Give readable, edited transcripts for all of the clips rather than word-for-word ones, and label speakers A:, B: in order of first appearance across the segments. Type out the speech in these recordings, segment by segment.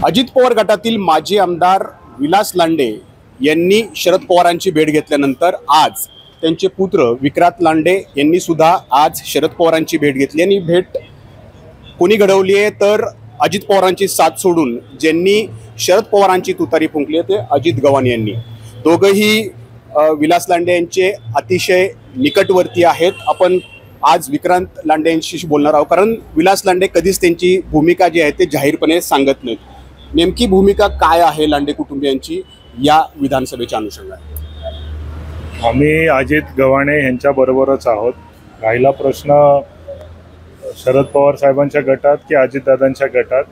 A: अजित पवार गटातील माजी आमदार विलास लांडे यांनी शरद पवारांची भेट घेतल्यानंतर आज त्यांचे पुत्र विक्रांत लांडे यांनी सुद्धा आज शरद पवारांची भेट घेतली आणि भेट कोणी घडवली आहे तर अजित पवारांची साथ सोडून ज्यांनी शरद पवारांची तुतारी फुंकली आहे ते अजित गव्हाण यांनी। दोघंही विलास लांडे यांचे अतिशय निकटवर्ती आहेत। आपण आज विक्रांत लांडे यांच्याशी बोलणार आहोत कारण विलास लांडे कधीच त्यांची भूमिका जी आहे ते जाहीरपणे सांगत नाहीत। नेमकी भूमिका काय आहे लांडे कुटुंबियांची या विधानसभेच्या अनुषंगाने?
B: आम्ही अजित गव्हाणे यांच्या बरोबरच आहोत। राहिला प्रश्न शरद पवार साहेबांच्या गटात की अजितदादांच्या गटात,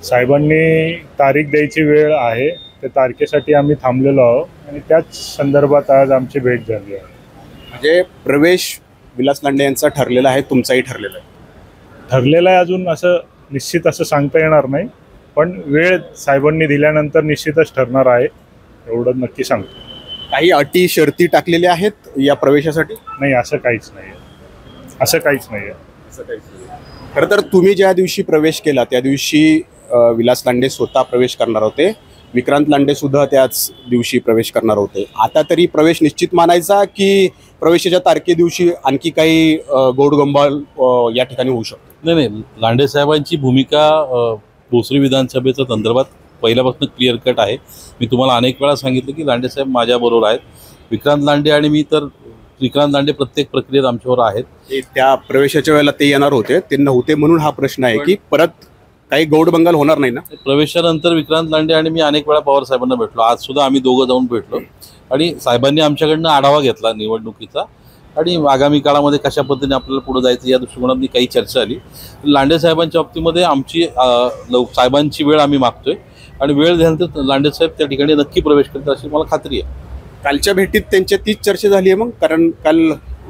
B: साहेबांनी तारीख द्यायची वेळ आहे, त्या तारखेसाठी आम्ही थांबलेलो आहोत आणि त्याच संदर्भात आज आमची भेट झाली आहे।
A: म्हणजे प्रवेश विलास लांडे यांचा ठरलेला आहे, तुमचाही ठरलेला आहे?
B: ठरलेला आहे, अजून असं निश्चित असं सांगता येणार नाही, पण वेळ साहेबांनी दिल्यानंतर निश्चितच ठरणार आहे, एवढं नक्की सांगतो।
A: काही अटी शर्ती टाकलेल्या आहेत या प्रवेशासाठी?
B: नाही, असं काहीच नाही आहे, असं काहीच नाही आहे।
A: खरं तर तुम्ही ज्या दिवशी प्रवेश केला त्या दिवशी विलास लांडे स्वतः प्रवेश करणार होते, विक्रांत लांडे सुद्धा त्याच दिवशी प्रवेश करणार होते। आता तरी प्रवेश निश्चित मानायचा की प्रवेशाच्या तारखे दिवशी आणखी काही गोडगंबाळ या ठिकाणी होऊ शकतो?
C: नाही, लांडे साहेबांची भूमिका भोसरी विधानसभेच्या संदर्भात पहिल्यापासून क्लिअर कट आहे। मी तुम्हाला अनेक वेळा सांगितलं की लांडे साहेब माझ्याबरोबर आहेत, विक्रांत लांडे आणि मी तर विक्रांत लांडे प्रत्येक प्रक्रियेत आमच्यावर आहेत।
A: त्या प्रवेशाच्या वेळेला ते येणार होते, ते नव्हते म्हणून हा प्रश्न आहे की परत काही गौडबंगाल होणार नाही ना?
C: प्रवेशानंतर विक्रांत लांडे आणि मी अनेक वेळा पवार साहेबांना भेटलो, आज सुद्धा आम्ही दोघं जाऊन भेटलो आणि साहेबांनी आमच्याकडनं आढावा घेतला निवडणुकीचा आणि आगामी काळामध्ये कशा पद्धतीने आपल्याला पुढे जायचं या दृष्टिकोनातून काही चर्चा झाली। लांडे साहेबांच्या बाबतीमध्ये आमची साहेबांची वेळ आम्ही मागतोय आणि वेळ झाल्यानंतर लांडे साहेब त्या ठिकाणी नक्की प्रवेश करतात अशी मला खात्री आहे।
A: कालच्या भेटीत त्यांच्या तीच चर्चा झाली आहे मग? कारण काल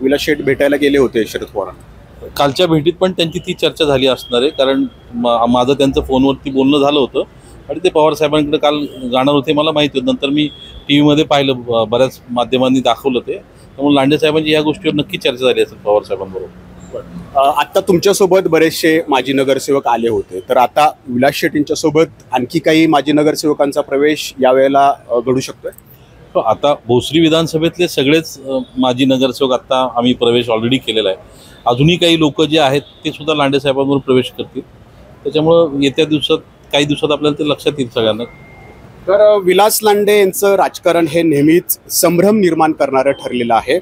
A: विलास शेठ भेटायला गेले होते शरद पवारांना।
C: कालच्या भेटीत पण त्यांची ती चर्चा झाली असणार आहे, कारण माझं त्यांचं फोनवरती बोलणं झालं होतं आणि ते पवार साहेबांकडे काल जाणार होते मला माहिती होतं। नंतर मी टी व्हीमध्ये पाहिलं, बऱ्याच माध्यमांनी दाखवलं ते, त्यामुळे लांडे साहेबांची या गोष्टीवर नक्की चर्चा झाली असेल पवार साहेबांबरोबर।
A: आता तुमच्यासोबत बरेचसे माजी नगरसेवक आले होते, तर आता विलास शेठ यांच्यासोबत आणखी काही माजी नगरसेवकांचा प्रवेश यावेळेला घडू शकतोय?
C: आता भोसरी विधानसभेतले सगळेच माजी नगरसेवक आता आम्ही प्रवेश ऑलरेडी केलेला आहे। अजूनही काही लोक जे आहेत ते सुद्धा लांडे साहेबांवर प्रवेश करतील, त्याच्यामुळं येत्या दिवसात काही दिवसात आपल्याला ते लक्षात येईल सगळ्यांना।
A: तर विलास लांडे यांचं राजकारण हे नेहमीच संभ्रम निर्माण करणारं ठरलेलं आहे।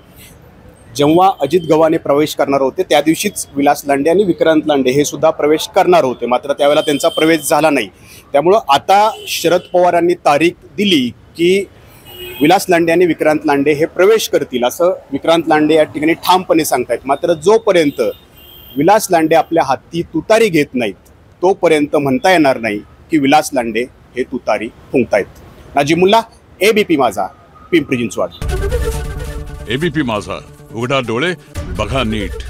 A: जेव्हा अजित गव्हाणे प्रवेश करणार होते त्या दिवशीच विलास लांडे आणि विक्रांत लांडे हे सुद्धा प्रवेश करणार होते, मात्र त्यावेळेला त्यांचा प्रवेश झाला नाही। त्यामुळं आता शरद पवारांनी तारीख दिली की विलास लांडे आणि विक्रांत लांडे हे प्रवेश करतील असं विक्रांत लांडे या ठिकाणी ठामपणे सांगतायत। मात्र जोपर्यंत विलास लांडे आपल्या हाती तुतारी घेत नाहीत तोपर्यंत म्हणता येणार नाही की विलास लांडे हे तुतारी फुंकतायत। नाजिमुल्ला, एबीपी माझा, पिंपरी चिंचवड।
D: एबीपी माझा, उघडा डोळे बघा नीट।